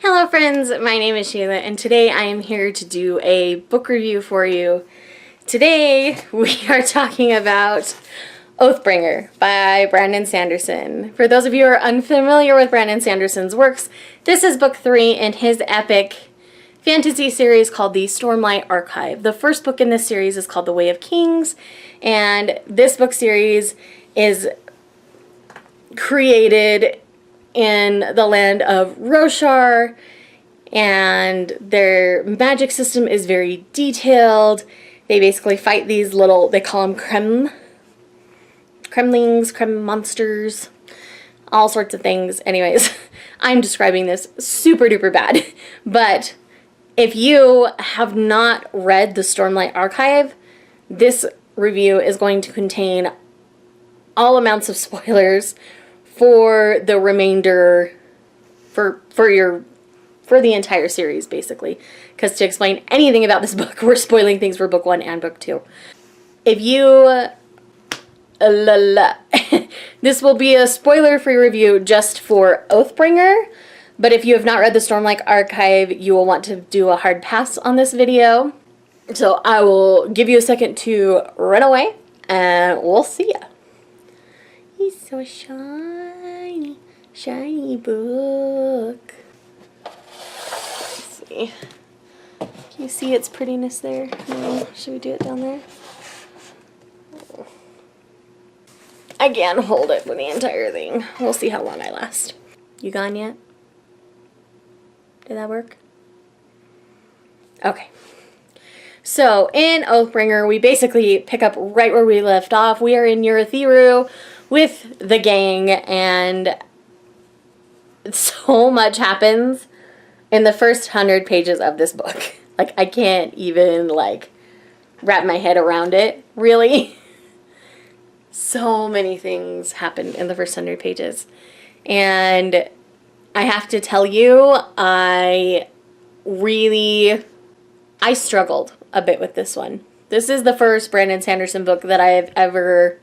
Hello friends, my name is Sheila and today I am here to do a book review for you. Today we are talking about Oathbringer by Brandon Sanderson. For those of you who are unfamiliar with Brandon Sanderson's works, this is book 3 in his epic fantasy series called the Stormlight Archive. The first book in this series is called The Way of Kings, and this book series is created in the land of Roshar, and their magic system is very detailed. They basically fight these little, they call them Kremlings, monsters, all sorts of things. Anyways, I'm describing this super duper bad, but if you have not read the Stormlight Archive, this review is going to contain all amounts of spoilers for the remainder, for the entire series, basically. Because to explain anything about this book, we're spoiling things for book 1 and book 2. If you... this will be a spoiler-free review just for Oathbringer, but if you have not read the Stormlight Archive, you will want to do a hard pass on this video. So I will give you a second to run away, and we'll see ya. He's so shiny, shiny book. Let's see. Can you see its prettiness there? No. Should we do it down there? I can't hold it for the entire thing. We'll see how long I last. You gone yet? Did that work? Okay. So, in Oathbringer, we basically pick up right where we left off. We are in Urithiru with the gang, and so much happens in the first 100 pages of this book. Like, I can't even, like, wrap my head around it, really. So many things happen in the first 100 pages. And I have to tell you, I struggled a bit with this one. This is the first Brandon Sanderson book that I have ever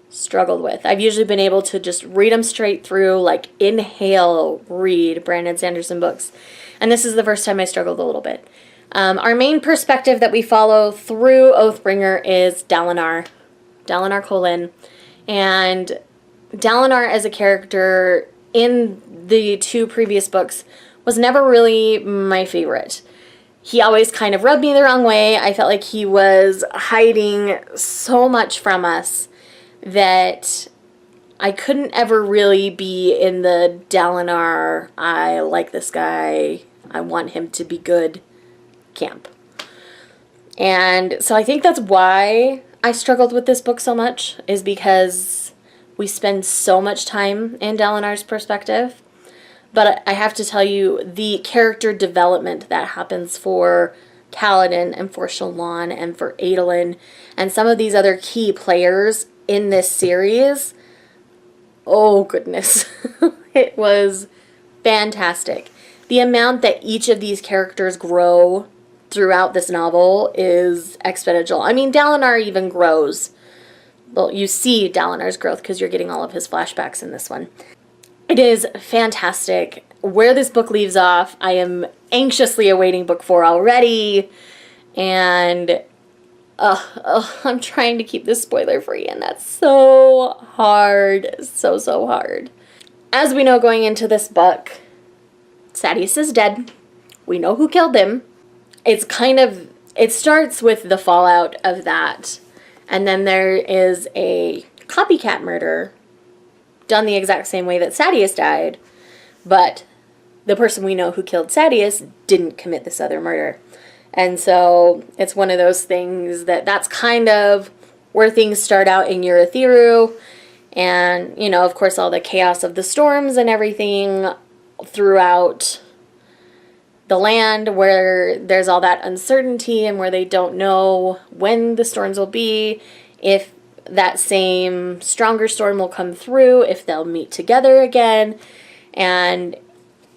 struggled with. I've usually been able to just read them straight through, like inhale, read Brandon Sanderson books. And this is the first time I struggled a little bit. Our main perspective that we follow through Oathbringer is Dalinar Kholin. And Dalinar as a character in the 2 previous books was never really my favorite. He always kind of rubbed me the wrong way. I felt like he was hiding so much from us that I couldn't ever really be in the Dalinar, I like this guy, I want him to be good camp. And so I think that's why I struggled with this book so much, is because we spend so much time in Dalinar's perspective. But I have to tell you, the character development that happens for Kaladin and for Shallan and for Adolin and some of these other key players in this series, oh goodness, it was fantastic. The amount that each of these characters grow throughout this novel is exponential. I mean, Dalinar even grows. Well, you see Dalinar's growth because you're getting all of his flashbacks in this one. It is fantastic. Where this book leaves off, I am anxiously awaiting book 4 already. And I'm trying to keep this spoiler free, and that's so hard. So hard. As we know going into this book, Sadeas is dead. We know who killed him. It starts with the fallout of that. And then there is a copycat murder done the exact same way that Sadeas died, but the person we know who killed Sadeas didn't commit this other murder. And so it's one of those things that's kind of where things start out in Urithiru, and, you know, of course, all the chaos of the storms and everything throughout the land, where there's all that uncertainty and where they don't know when the storms will be, if that same stronger storm will come through, if they'll meet together again. And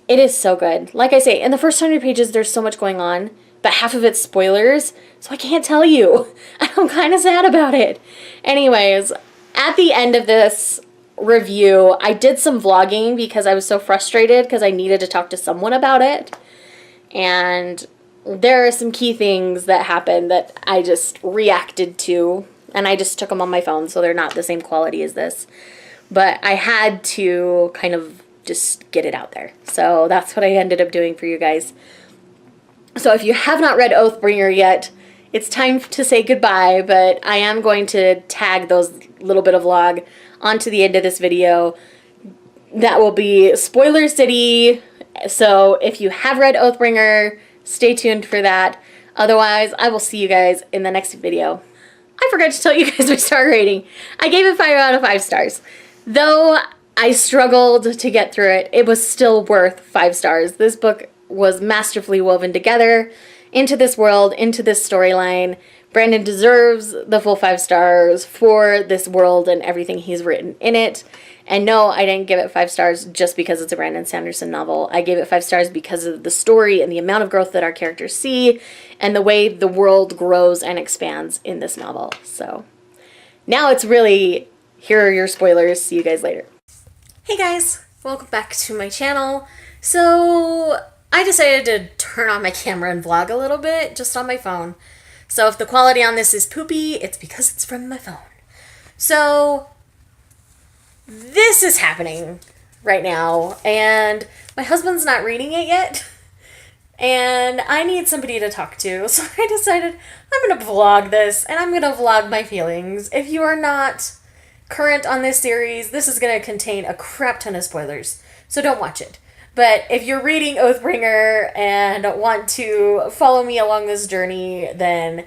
it is so good. Like I say, in the first 100 pages, there's so much going on, but half of it's spoilers, so I can't tell you. I'm kind of sad about it. Anyways, at the end of this, review. I did some vlogging because I was so frustrated because I needed to talk to someone about it. And there are some key things that happened that I just reacted to. And I just took them on my phone, so they're not the same quality as this. But I had to kind of just get it out there. So that's what I ended up doing for you guys. So if you have not read Oathbringer yet, it's time to say goodbye, but I am going to tag those little bit of vlog onto the end of this video. That will be Spoiler City. So if you have read Oathbringer, stay tuned for that. Otherwise, I will see you guys in the next video. I forgot to tell you guys my star rating. I gave it 5 out of 5 stars. Though I struggled to get through it, it was still worth 5 stars. This book was masterfully woven together into this world, into this storyline. Brandon deserves the full 5 stars for this world and everything he's written in it. And no, I didn't give it 5 stars just because it's a Brandon Sanderson novel. I gave it 5 stars because of the story and the amount of growth that our characters see and the way the world grows and expands in this novel. So now it's really, here are your spoilers. See you guys later. Hey guys, welcome back to my channel. So I decided to turn on my camera and vlog a little bit just on my phone. So if the quality on this is poopy, it's because it's from my phone. So this is happening right now, and my husband's not reading it yet, and I need somebody to talk to, so I decided I'm going to vlog this, and I'm going to vlog my feelings. If you are not current on this series, this is going to contain a crap ton of spoilers, so don't watch it. But if you're reading Oathbringer and want to follow me along this journey, then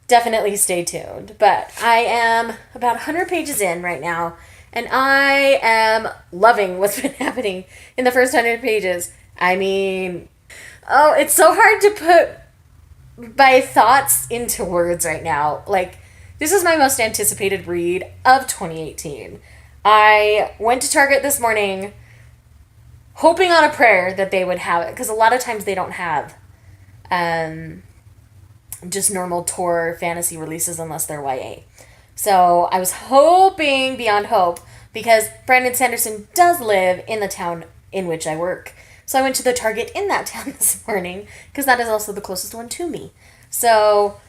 definitely stay tuned. But I am about 100 pages in right now, and I am loving what's been happening in the first 100 pages. I mean, oh, it's so hard to put my thoughts into words right now. Like, this is my most anticipated read of 2018. I went to Target this morning hoping on a prayer that they would have it, because a lot of times they don't have just normal Tor fantasy releases unless they're YA. So I was hoping beyond hope, because Brandon Sanderson does live in the town in which I work. So I went to the Target in that town this morning, because that is also the closest one to me. So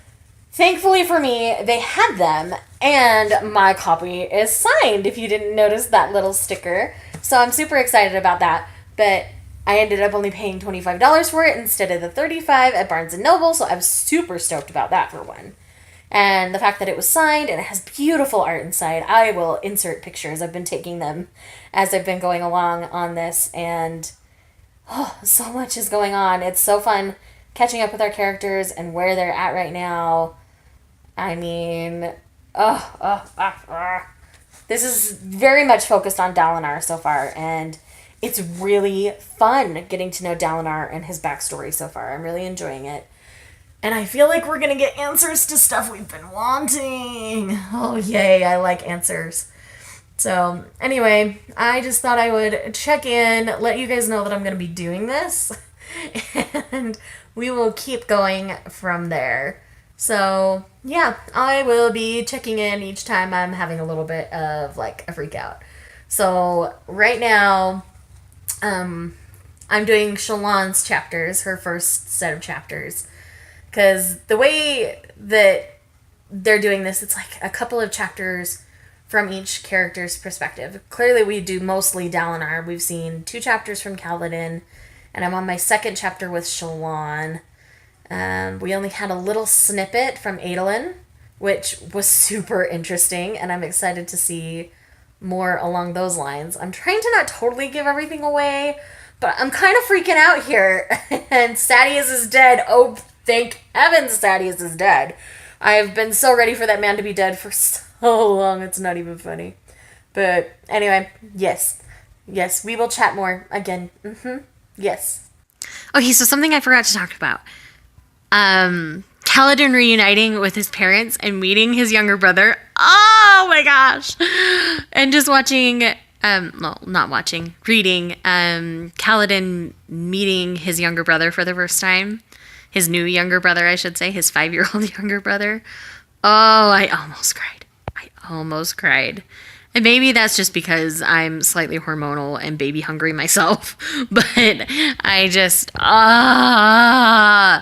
thankfully for me, they had them, and my copy is signed, if you didn't notice that little sticker. So I'm super excited about that, but I ended up only paying $25 for it instead of the $35 at Barnes & Noble, so I was super stoked about that for one. And the fact that it was signed and it has beautiful art inside. I will insert pictures. I've been taking them as I've been going along on this, and oh, so much is going on. It's so fun catching up with our characters and where they're at right now. I mean, this is very much focused on Dalinar so far, and it's really fun getting to know Dalinar and his backstory so far. I'm really enjoying it. And I feel like we're going to get answers to stuff we've been wanting. Oh, yay, I like answers. So, anyway, I just thought I would check in, let you guys know that I'm going to be doing this, and we will keep going from there. So, yeah, I will be checking in each time I'm having a little bit of, like, a freak out. So, right now, I'm doing Shallan's chapters, her first set of chapters. Because the way that they're doing this, it's like a couple of chapters from each character's perspective. Clearly, we do mostly Dalinar. We've seen 2 chapters from Kaladin, and I'm on my second chapter with Shallan. We only had a little snippet from Adolin, which was super interesting, and I'm excited to see more along those lines. I'm trying to not totally give everything away, but I'm kind of freaking out here. And Sadeas is dead. Oh, thank heavens Sadeas is dead. I've been so ready for that man to be dead for so long, it's not even funny. But anyway, yes. Yes, we will chat more again. Yes. Okay, so something I forgot to talk about. Kaladin reuniting with his parents and meeting his younger brother. Oh my gosh! And just watching, reading, Kaladin meeting his younger brother for the first time. His new younger brother, I should say, his 5-year-old younger brother. Oh, I almost cried. And maybe that's just because I'm slightly hormonal and baby hungry myself. But I just, yeah,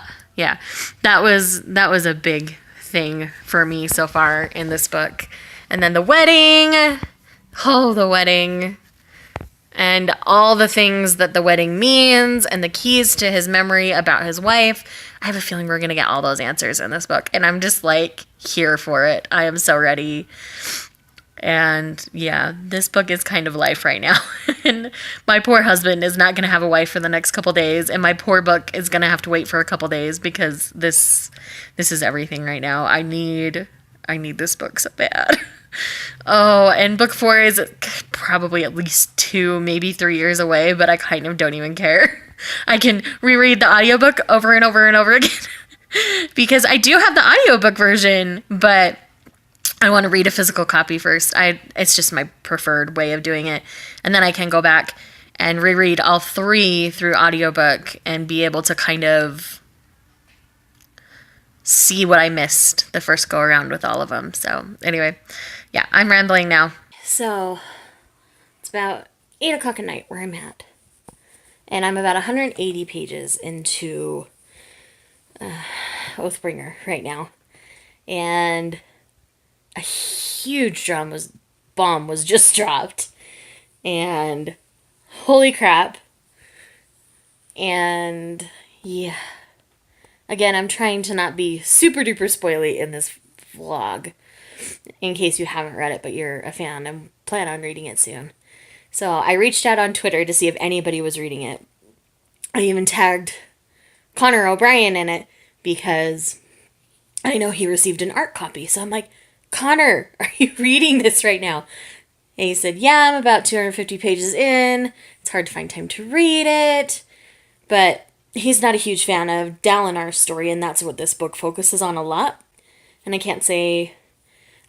that was a big thing for me so far in this book. And then the wedding, the wedding. And all the things that the wedding means and the keys to his memory about his wife. I have a feeling we're going to get all those answers in this book. And I'm just like here for it. I am so ready. And yeah, this book is kind of life right now. And my poor husband is not going to have a wife for the next couple days. And my poor book is going to have to wait for a couple days because this is everything right now. I need this book so bad. Oh, and book 4 is probably at least 2, maybe 3 years away, but I kind of don't even care. I can reread the audiobook over and over and over again because I do have the audiobook version, but I want to read a physical copy first. It's just my preferred way of doing it. And then I can go back and reread all 3 through audiobook and be able to kind of see what I missed the first go around with all of them. So anyway, yeah, I'm rambling now. So it's about 8 o'clock at night where I'm at. And I'm about 180 pages into Oathbringer right now. And a huge bomb was just dropped. And holy crap. And yeah. Again, I'm trying to not be super duper spoily in this vlog, in case you haven't read it, but you're a fan and plan on reading it soon. So I reached out on Twitter to see if anybody was reading it. I even tagged Connor O'Brien in it because I know he received an art copy. So I'm like, Connor, are you reading this right now? And he said, yeah, I'm about 250 pages in. It's hard to find time to read it. But he's not a huge fan of Dalinar's story, and that's what this book focuses on a lot. And I can't say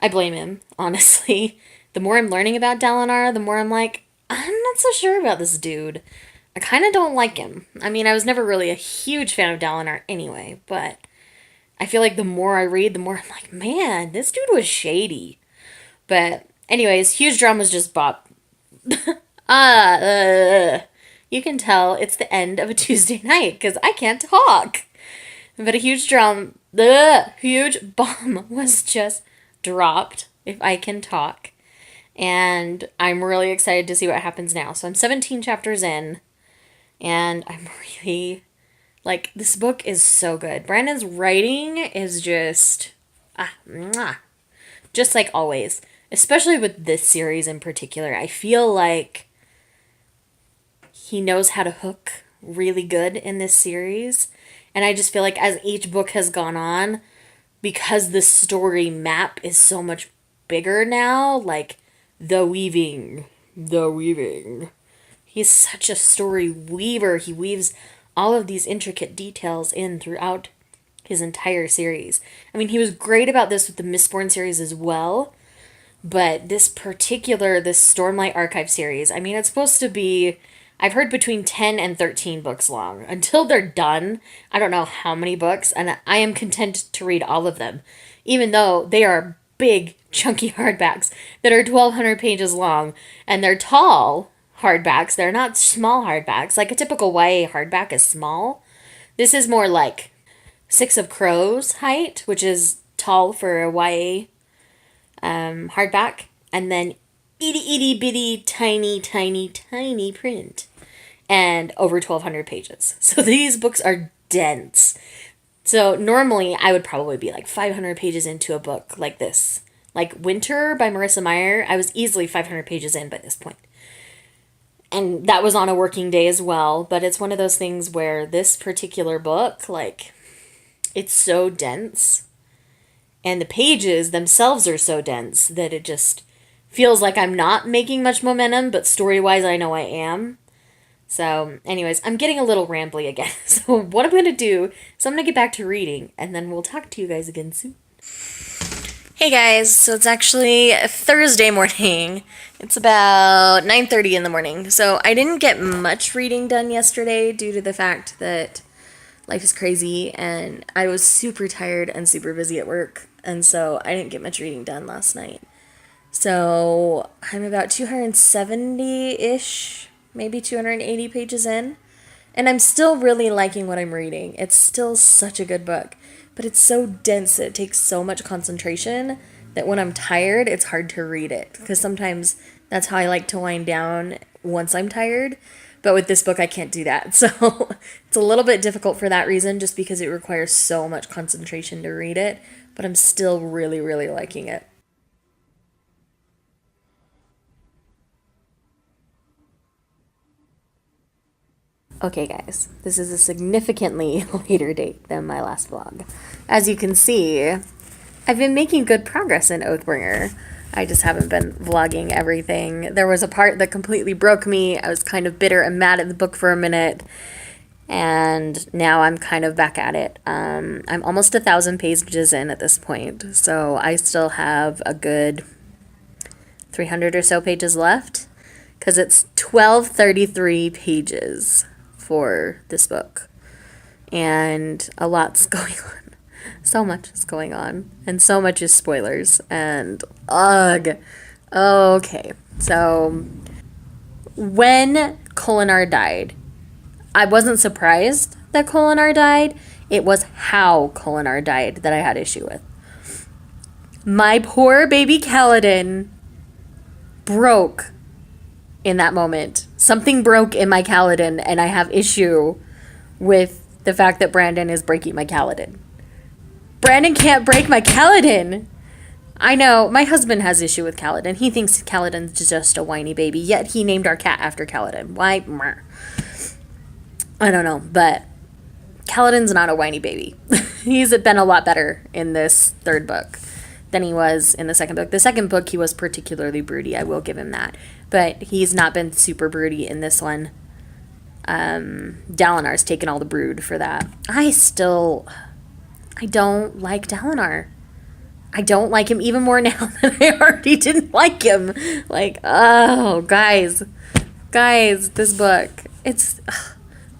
I blame him, honestly. The more I'm learning about Dalinar, the more I'm like, I'm not so sure about this dude. I kind of don't like him. I mean, I was never really a huge fan of Dalinar anyway, but I feel like the more I read, the more I'm like, man, this dude was shady. But anyways, huge drum was just bop. You can tell it's the end of a Tuesday night because I can't talk. But a huge bomb was just dropped, if I can talk. And I'm really excited to see what happens now. So I'm 17 chapters in, and I'm really, this book is so good. Brandon's writing is just, just like always. Especially with this series in particular. I feel like he knows how to hook really good in this series. And I just feel like as each book has gone on, because the story map is so much bigger now, the weaving. He's such a story weaver. He weaves all of these intricate details in throughout his entire series. I mean, he was great about this with the Mistborn series as well. But this Stormlight Archive series, I mean, it's supposed to be, I've heard between 10 and 13 books long. Until they're done, I don't know how many books, and I am content to read all of them, even though they are big, chunky hardbacks that are 1,200 pages long, and they're tall hardbacks. They're not small hardbacks. Like a typical YA hardback is small. This is more like Six of Crows height, which is tall for a YA hardback, and then itty bitty tiny print, and over 1,200 pages. So these books are dense. So normally I would probably be 500 pages into a book like this. Like Winter by Marissa Meyer, I was easily 500 pages in by this point. And that was on a working day as well, but it's one of those things where this particular book, it's so dense. And the pages themselves are so dense that it just feels like I'm not making much momentum, but story-wise I know I am. So, anyways, I'm getting a little rambly again. So what I'm going to do is I'm going to get back to reading, and then we'll talk to you guys again soon. Hey guys, so it's actually a Thursday morning. It's about 9:30 in the morning. So I didn't get much reading done yesterday due to the fact that life is crazy, and I was super tired and super busy at work. And so I didn't get much reading done last night. So I'm about 270-ish, maybe 280 pages in. And I'm still really liking what I'm reading. It's still such a good book. But it's so dense, it takes so much concentration that when I'm tired, it's hard to read it. Because sometimes that's how I like to wind down once I'm tired. But with this book, I can't do that. So it's a little bit difficult for that reason, just because it requires so much concentration to read it. But I'm still really, really liking it. Okay, guys, this is a significantly later date than my last vlog. As you can see, I've been making good progress in Oathbringer. I just haven't been vlogging everything. There was a part that completely broke me. I was kind of bitter and mad at the book for a minute, and now I'm kind of back at it. I'm almost 1,000 pages in at this point, so I still have a good 300 or so pages left, because it's 1233 pages for this book, and a lot's going on. So much is going on, and so much is spoilers, and ugh. Okay, so when Kholinar died, I wasn't surprised that Kholinar died. It was how Kholinar died that I had issue with. My poor baby Kaladin broke in that moment. Something broke in my Kaladin, and I have issue with the fact that Brandon is breaking my Kaladin. Brandon can't break my Kaladin! I know, my husband has issue with Kaladin. He thinks Kaladin's just a whiny baby, yet he named our cat after Kaladin. Why? I don't know, but Kaladin's not a whiny baby. He's been a lot better in this third book than he was in the second book. The second book, he was particularly broody. I will give him that. But he's not been super broody in this one. Dalinar's taken all the brood for that. I don't like Dalinar. I don't like him even more now than I already didn't like him. Like, oh, guys, this book.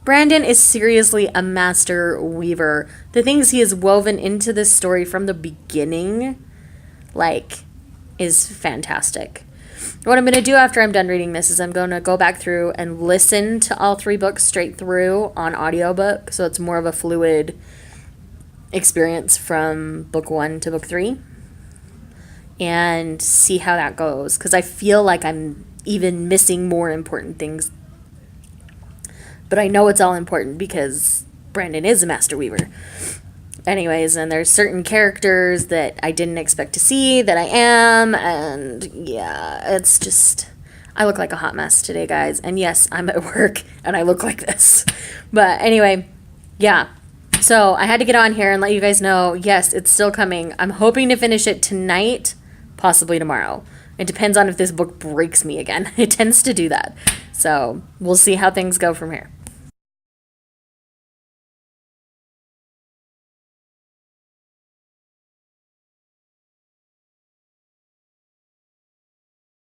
Brandon is seriously a master weaver. The things he has woven into this story from the beginning, is fantastic. What I'm going to do after I'm done reading this is I'm going to go back through and listen to all 3 books straight through on audiobook, so it's more of a fluid experience from book 1 to book 3, and see how that goes, because I feel like I'm even missing more important things. But I know it's all important because Brandon is a master weaver. Anyways, and there's certain characters that I didn't expect to see that I am, and yeah, it's just, I look like a hot mess today, guys. And yes, I'm at work and I look like this. But anyway, yeah. So I had to get on here and let you guys know, yes, it's still coming. I'm hoping to finish it tonight, possibly tomorrow. It depends on if this book breaks me again. It tends to do that. So we'll see how things go from here.